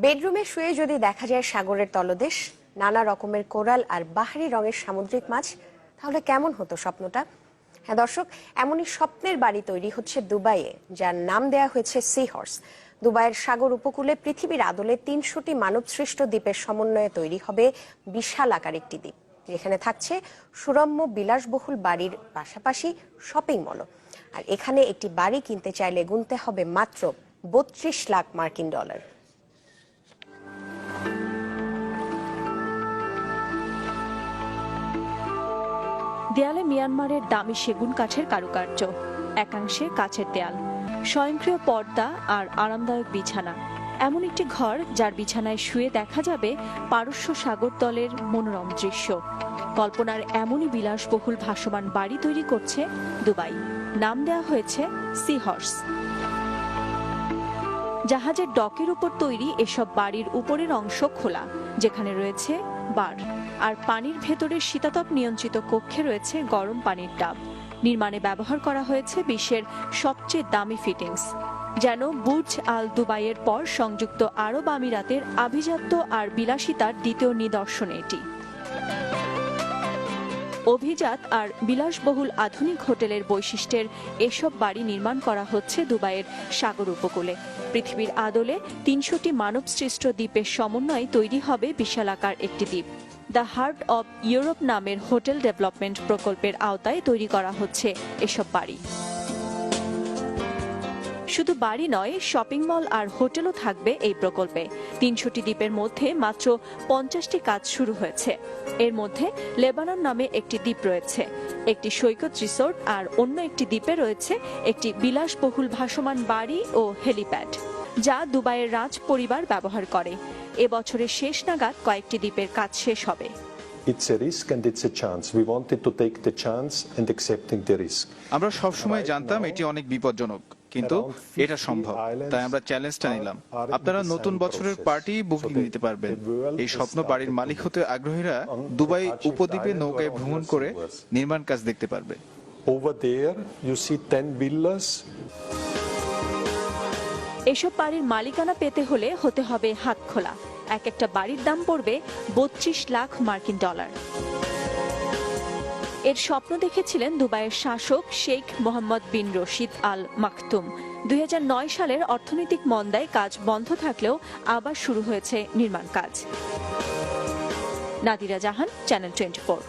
বেডরুমে শুয়ে যদি দেখা যায় সাগরের তলদেশ, নানা রকমের কোরাল আর বাহারি রঙের সামুদ্রিক মাছ, তাহলে কেমন হতো স্বপ্নটা? হ্যাঁ দর্শক, এমনই স্বপ্নের বাড়ি তৈরি হচ্ছে দুবাইয়ে, যার নাম দেয়া হয়েছে সি হর্স। দুবাইয়ের সাগর উপকূলে পৃথিবীর আদলে ৩০০টি মানবসৃষ্ট দ্বীপের সমন্বয়ে তৈরি হবে বিশাল আকার একটি দ্বীপ, যেখানে থাকছে সুরম্য বিলাসবহুল বাড়ির পাশাপাশি শপিং মলও। আর এখানে একটি বাড়ি কিনতে চাইলে গুনতে হবে মাত্র ৩২ লাখ মার্কিন ডলার। দেয়ালে মিয়ানমারের দামি সেগুন কাঠের কারুকার্য, একাংশে কাচের দেয়াল, স্বয়ংক্রিয় পর্দা আর আরামদায়ক বিছানা। এমন একটি ঘর যার বিছানায় শুয়ে দেখা যাবে পারস্য সাগরতলের মনোরম দৃশ্য। কল্পনার এমনই বিলাসবহুল ভাসমান বাড়ি তৈরি করছে দুবাই। নাম দেয়া হয়েছে সি হর্স। জাহাজের ডকের উপর তৈরি এসব বাড়ির উপরের অংশ খোলা, যেখানে রয়েছে বার, আর পানির ভেতরের শীতাতপ নিয়ন্ত্রিত কক্ষে রয়েছে গরম পানির ডাব। নির্মাণে ব্যবহার করা হয়েছে বিশ্বের সবচেয়ে দামি ফিটিংস, যেন বুর্জ আল দুবাইয়ের পর সংযুক্ত আরব আমিরাতের আভিজাত্য আর বিলাসিতার দ্বিতীয় নিদর্শন এটি। অভিজাত আর বিলাসবহুল আধুনিক হোটেলের বৈশিষ্ট্যের এসব বাড়ি নির্মাণ করা হচ্ছে দুবাইয়ের সাগর উপকূলে। পৃথিবীর আদলে ৩০০টি মানবসৃষ্ট দ্বীপের সমন্বয়ে তৈরি হবে বিশালাকার একটি দ্বীপ। দ্য হার্ট অব ইউরোপ নামের হোটেল ডেভেলপমেন্ট প্রকল্পের আওতায় তৈরি করা হচ্ছে এসব বাড়ি। শুধু বাড়ি নয়, শপিং মল আর হোটেলও থাকবে এই প্রকল্পে। ৩০০টি দ্বীপের মধ্যে মাত্র ৫০টি কাজ শুরু হয়েছে। এর মধ্যে লেবানন নামে একটি দ্বীপ রয়েছে, একটি সৈকত রিসোর্ট, আর অন্য একটি দ্বীপে রয়েছে একটি বিলাসবহুল ভাসমান বাড়ি ও হেলিপ্যাড, যা দুবাইয়ের রাজ পরিবার ব্যবহার করে। এবছরের শেষ নাগাদ কয়েকটি দ্বীপের কাজ শেষ হবে। It's a risk and it's a chance. We wanted to take the chance and accepting the risk. আমরা সবসময় জানতাম এটি অনেক বিপজ্জনক, কিন্তু এটা সম্ভব, তাই আমরা চ্যালেঞ্জটা নিলাম। আপনারা নতুন বছরের পার্টি বুকিং দিতে পারবেন। এই স্বপ্ন বাড়ির মালিক হতে আগ্রহীরা দুবাই উপদ্বীপে নৌকায় ভ্রমণ করে নির্মাণ কাজ দেখতে পারবে। Over there you see 10 villas. এসব বাড়ির মালিকানা পেতে হলে হতে হবে হাত খোলা। এক একটা বাড়ির দাম পড়বে ৩২ লাখ মার্কিন ডলার। এর স্বপ্ন দেখেছিলেন দুবাইয়ের শাসক শেখ মোহাম্মদ বিন রশিদ আল মাকতুম। ২০০৯ সালের অর্থনৈতিক মন্দায় কাজ বন্ধ থাকলেও আবার শুরু হয়েছে নির্মাণ কাজ। নাদিরা জাহান, চ্যানেল 24।